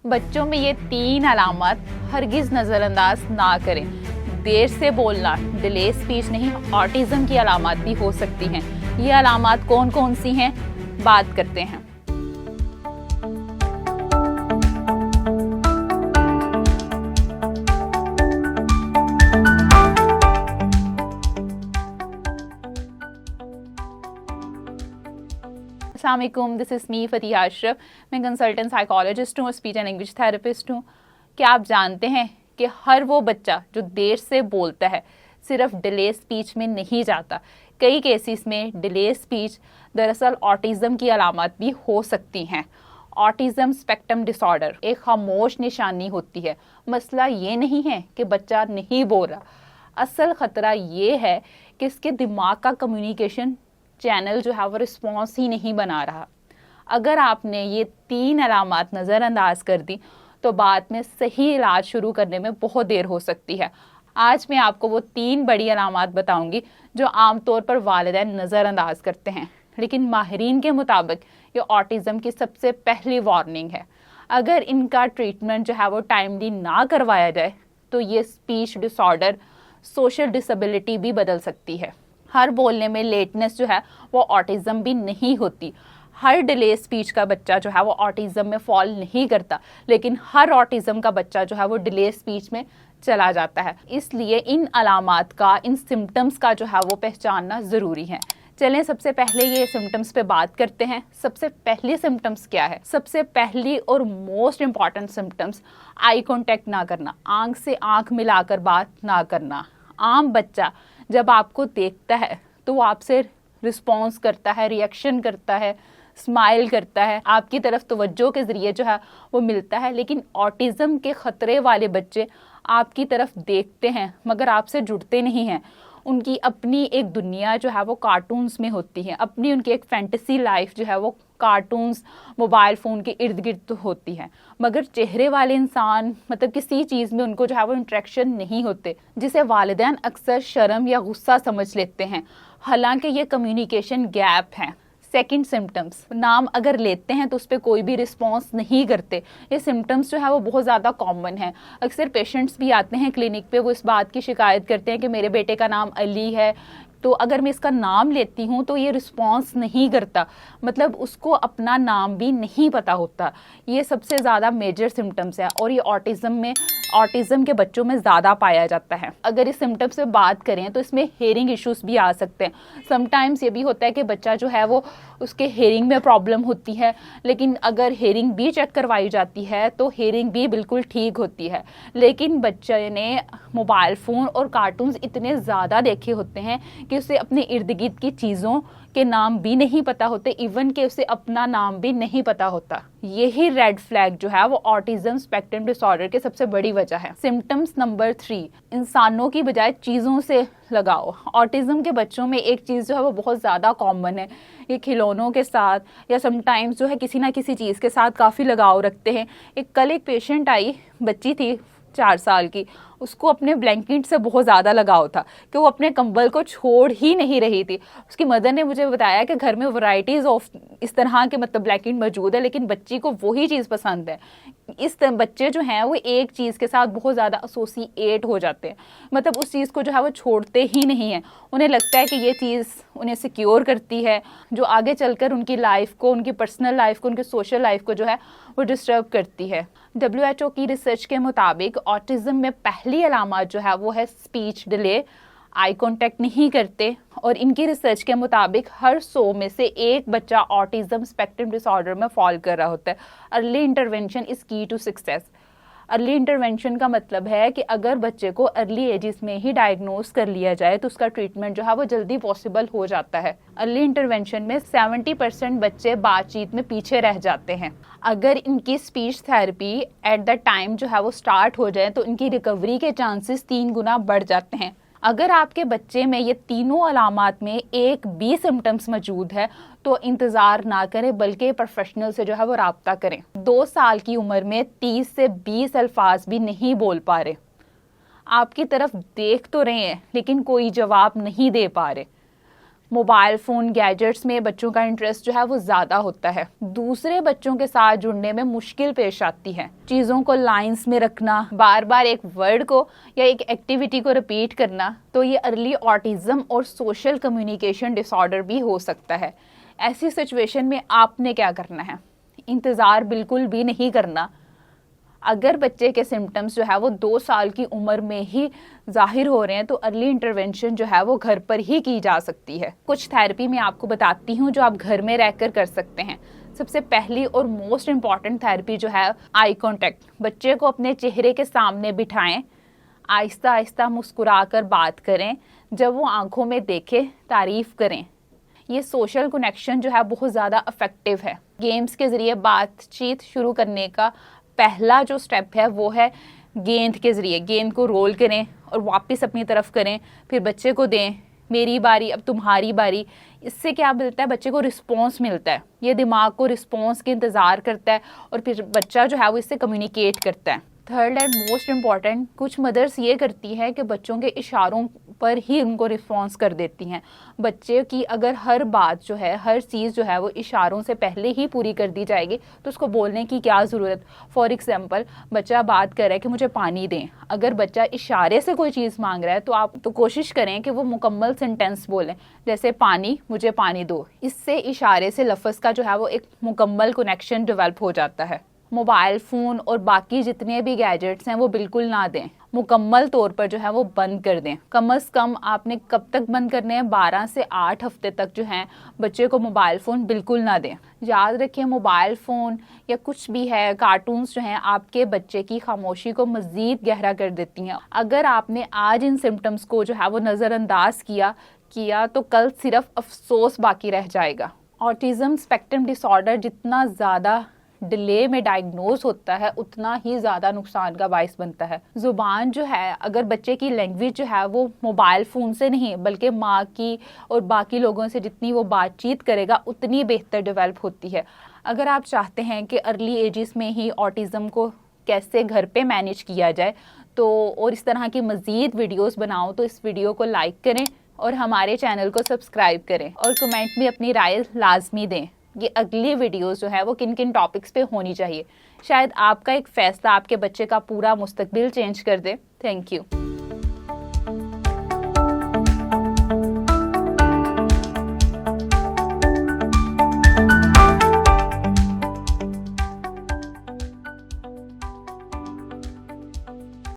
बच्चों में ये 3 अलामत हरगिज नज़रअंदाज ना करें। देर से बोलना डिले स्पीच नहीं, ऑटिज्म की अलामत भी हो सकती हैं। ये अलामत कौन कौन सी हैं, बात करते हैं। अस्सलाम वालेकुम, दिस इज़ मी फ़तिया अशरफ। मैं कंसल्टेंट साइकोलॉजिस्ट हूँ और स्पीच एंड लैंग्वेज थेरेपिस्ट हूँ। क्या आप जानते हैं कि हर वो बच्चा जो देर से बोलता है सिर्फ डिले स्पीच में नहीं जाता। कई केसेस में डिले स्पीच दरअसल ऑटिज्म की अलामत भी हो सकती हैं। ऑटिज्म स्पेक्ट्रम डिसऑर्डर एक खामोश निशानी होती है। मसला ये नहीं है कि बच्चा नहीं बोल रहा, असल ख़तरा ये है कि इसके दिमाग का कम्युनिकेशन चैनल जो है वो रिस्पॉन्स ही नहीं बना रहा। अगर आपने ये 3 अलामत नज़रअंदाज कर दी तो बाद में सही इलाज शुरू करने में बहुत देर हो सकती है। आज मैं आपको वो 3 बड़ी अलामत बताऊंगी जो आमतौर पर वालिदैन नज़रअंदाज करते हैं, लेकिन माहिरीन के मुताबिक ये ऑटिज़म की सबसे पहली वार्निंग है। अगर इनका ट्रीटमेंट जो है वो टाइमली ना करवाया जाए तो ये स्पीच डिसऑर्डर सोशल डिसेबिलिटी भी बदल सकती है। हर बोलने में लेटनेस जो है वो ऑटिज्म भी नहीं होती। हर डिले स्पीच का बच्चा जो है वो ऑटिज्म में फॉल नहीं करता, लेकिन हर ऑटिज्म का बच्चा जो है वो डिले स्पीच में चला जाता है। इसलिए इन अलामात का, इन सिम्टम्स का जो है वो पहचानना ज़रूरी है। चलें सबसे पहले ये सिम्टम्स पे बात करते हैं। सबसे पहली सिम्टम्स क्या है? सबसे पहली और most important symptoms eye contact ना करना, आंख से आंख मिलाकर बात ना करना। आम बच्चा जब आपको देखता है तो वो आपसे रिस्पॉन्स करता है, रिएक्शन करता है, स्माइल करता है, आपकी तरफ तवज्जो के ज़रिए जो है वो मिलता है। लेकिन ऑटिज़म के ख़तरे वाले बच्चे आपकी तरफ देखते हैं मगर आपसे जुड़ते नहीं हैं। उनकी अपनी एक दुनिया जो है वो कार्टून्स में होती है, अपनी उनकी एक फैंटेसी लाइफ जो है वो कार्टून्स, मोबाइल फ़ोन के इर्द गिर्द तो होती है, मगर चेहरे वाले इंसान मतलब किसी चीज़ में उनको जो है वो इंटरेक्शन नहीं होते, जिसे वालिदैन अक्सर शर्म या गुस्सा समझ लेते हैं, हालांकि ये कम्युनिकेशन गैप है। सेकंड सिम्टम्स, नाम अगर लेते हैं तो उस पर कोई भी रिस्पॉन्स नहीं करते। ये सिम्टम्स जो है वो बहुत ज़्यादा कॉमन है। अक्सर पेशेंट्स भी आते हैं क्लिनिक पे, वो इस बात की शिकायत करते हैं कि मेरे बेटे का नाम अली है, तो अगर मैं इसका नाम लेती हूँ तो ये रिस्पॉन्स नहीं करता, मतलब उसको अपना नाम भी नहीं पता होता। ये सबसे ज़्यादा मेजर सिम्टम्स है और ये ऑटिज़म के बच्चों में ज़्यादा पाया जाता है। अगर इस सिम्टम्स से बात करें तो इसमें हेयरिंग इश्यूज़ भी आ सकते हैं। समटाइम्स ये भी होता है कि बच्चा जो है वो उसके हेयरिंग में प्रॉब्लम होती है, लेकिन अगर हेयरिंग भी चेक करवाई जाती है तो हेयरिंग भी बिल्कुल ठीक होती है, लेकिन बच्चे ने मोबाइल फ़ोन और कार्टून्स इतने ज़्यादा देखे होते हैं कि उसे अपने इर्द गिर्द की चीज़ों के नाम भी नहीं पता होते, इवन कि उसे अपना नाम भी नहीं पता होता। यही रेड फ्लैग जो है वो ऑटिज्म स्पेक्ट्रम डिसऑर्डर के सबसे बड़ी वजह है। सिम्टम्स नंबर 3, इंसानों की बजाय चीज़ों से लगाओ। ऑटिज्म के बच्चों में एक चीज़ जो है वो बहुत ज़्यादा कॉमन है, ये खिलौनों के साथ या समटाइम्स जो है किसी ना किसी चीज़ के साथ काफ़ी लगाव रखते हैं। कल एक पेशेंट आई, बच्ची थी 4 साल की, उसको अपने ब्लैंकेट से बहुत ज़्यादा लगाव था कि वो अपने कंबल को छोड़ ही नहीं रही थी। उसकी मदर ने मुझे बताया कि घर में वैरायटीज़ ऑफ इस तरह के मतलब ब्लैंकेट मौजूद है, लेकिन बच्ची को वही चीज़ पसंद है। इस बच्चे जो हैं वो एक चीज़ के साथ बहुत ज़्यादा एसोसिएट हो जाते हैं, मतलब उस चीज़ को जो है वो छोड़ते ही नहीं हैं। उन्हें लगता है कि ये चीज़ उन्हें सिक्योर करती है, जो आगे चलकर उनकी लाइफ को, उनकी पर्सनल लाइफ को, उनकी सोशल लाइफ को जो है वो डिस्टर्ब करती है। WHO की रिसर्च के मुताबिक ऑटिज्म में पहली अलामत जो है वो है स्पीच डिले, आई कांटेक्ट नहीं करते, और इनकी रिसर्च के मुताबिक हर 100 में से एक बच्चा ऑटिज्म स्पेक्ट्रम डिसऑर्डर में फॉल कर रहा होता है। अर्ली इंटरवेंशन इज़ की टू सक्सेस। अर्ली इंटरवेंशन का मतलब है कि अगर बच्चे को अर्ली एजेस में ही डायग्नोज कर लिया जाए तो उसका ट्रीटमेंट जो है वो जल्दी पॉसिबल हो जाता है। अर्ली इंटरवेंशन में 70% बच्चे बातचीत में पीछे रह जाते हैं। अगर इनकी speech therapy at the time जो है वो स्टार्ट हो जाए तो इनकी रिकवरी के चांसेस 3 गुना बढ़ जाते हैं। अगर आपके बच्चे में ये तीनों अलामात में एक भी सिम्टम्स मौजूद है तो इंतज़ार ना करें, बल्कि प्रोफेशनल से जो है वो राब्ता करें। 2 साल की उम्र में 30 से 20 अल्फाज भी नहीं बोल पा रहे, आपकी तरफ देख तो रहे हैं लेकिन कोई जवाब नहीं दे पा रहे, मोबाइल फ़ोन गैजेट्स में बच्चों का इंटरेस्ट जो है वो ज़्यादा होता है। दूसरे बच्चों के साथ जुड़ने में मुश्किल पेश आती है। चीज़ों को लाइंस में रखना, बार बार एक वर्ड को या एक एक्टिविटी को रिपीट करना, तो ये अर्ली ऑटिज्म और सोशल कम्युनिकेशन डिसऑर्डर भी हो सकता है। ऐसी सिचुएशन में आपने क्या करना है? इंतज़ार बिल्कुल भी नहीं करना। अगर बच्चे के सिम्टम्स जो है वो 2 साल की उम्र में ही जाहिर हो रहे हैं तो अर्ली इंटरवेंशन जो है वो घर पर ही की जा सकती है। कुछ थेरेपी मैं आपको बताती हूँ जो आप घर में रहकर कर सकते हैं। सबसे पहली और मोस्ट इम्पॉर्टेंट थेरेपी जो है आई कांटेक्ट। बच्चे को अपने चेहरे के सामने बिठाएं, आहिस्ता आहिस्ता मुस्कुराकर बात करें, जब वो आंखों में देखे तारीफ करें। ये सोशल कनेक्शन जो है बहुत ज़्यादा इफेक्टिव है। गेम्स के ज़रिए बातचीत शुरू करने का पहला जो स्टेप है वो है गेंद के ज़रिए। गेंद को रोल करें और वापस अपनी तरफ करें, फिर बच्चे को दें, मेरी बारी अब तुम्हारी बारी। इससे क्या मिलता है? बच्चे को रिस्पॉन्स मिलता है। ये दिमाग को रिस्पॉन्स के इंतज़ार करता है और फिर बच्चा जो है वो इससे कम्युनिकेट करता है। थर्ड एंड मोस्ट इम्पॉर्टेंट, कुछ मदर्स ये करती हैं कि बच्चों के इशारों पर ही उनको रिस्पॉन्स कर देती हैं। बच्चे की अगर हर बात जो है, हर चीज़ जो है वो इशारों से पहले ही पूरी कर दी जाएगी तो उसको बोलने की क्या ज़रूरत। फॉर एग्जांपल, बच्चा बात कर रहा है कि मुझे पानी दें। अगर बच्चा इशारे से कोई चीज़ मांग रहा है तो आप तो कोशिश करें कि वो मुकम्मल सेंटेंस बोलें, जैसे पानी, मुझे पानी दो। इससे इशारे से लफ्ज़ का जो है वो एक मुकम्मल कनेक्शन डेवलप हो जाता है। मोबाइल फ़ोन और बाकी जितने भी गैजेट्स हैं वो बिल्कुल ना दें, मुकम्मल तौर पर जो है वो बंद कर दें। कम से कम आपने कब तक बंद करने हैं? 12 से 8 हफ्ते तक जो है बच्चे को मोबाइल फ़ोन बिल्कुल ना दें। याद रखिए, मोबाइल फ़ोन या कुछ भी है, कार्टून्स जो हैं आपके बच्चे की खामोशी को मज़ीद गहरा कर देती हैं। अगर आपने आज इन सिम्टम्स को जो है वो नज़रअंदाज किया तो कल सिर्फ अफसोस बाकी रह जाएगा। ऑटिज़म स्पेक्ट्रम डिसऑर्डर जितना ज़्यादा डिले में डायग्नोज होता है उतना ही ज़्यादा नुकसान का बायस बनता है। ज़ुबान जो है, अगर बच्चे की लैंग्वेज जो है वो मोबाइल फ़ोन से नहीं बल्कि माँ की और बाकी लोगों से जितनी वो बातचीत करेगा उतनी बेहतर डेवलप होती है। अगर आप चाहते हैं कि अर्ली एजेस में ही ऑटिज़म को कैसे घर पे मैनेज किया जाए तो और इस तरह की मज़ीद वीडियोस बनाऊं तो इस वीडियो को लाइक करें और हमारे चैनल को सब्सक्राइब करें और कमेंट में अपनी राय लाजमी दें। ये अगली वीडियोस जो है वो किन किन टॉपिक्स पे होनी चाहिए। शायद आपका एक फैसला आपके बच्चे का पूरा मुस्तकबिल चेंज कर दे। Thank you.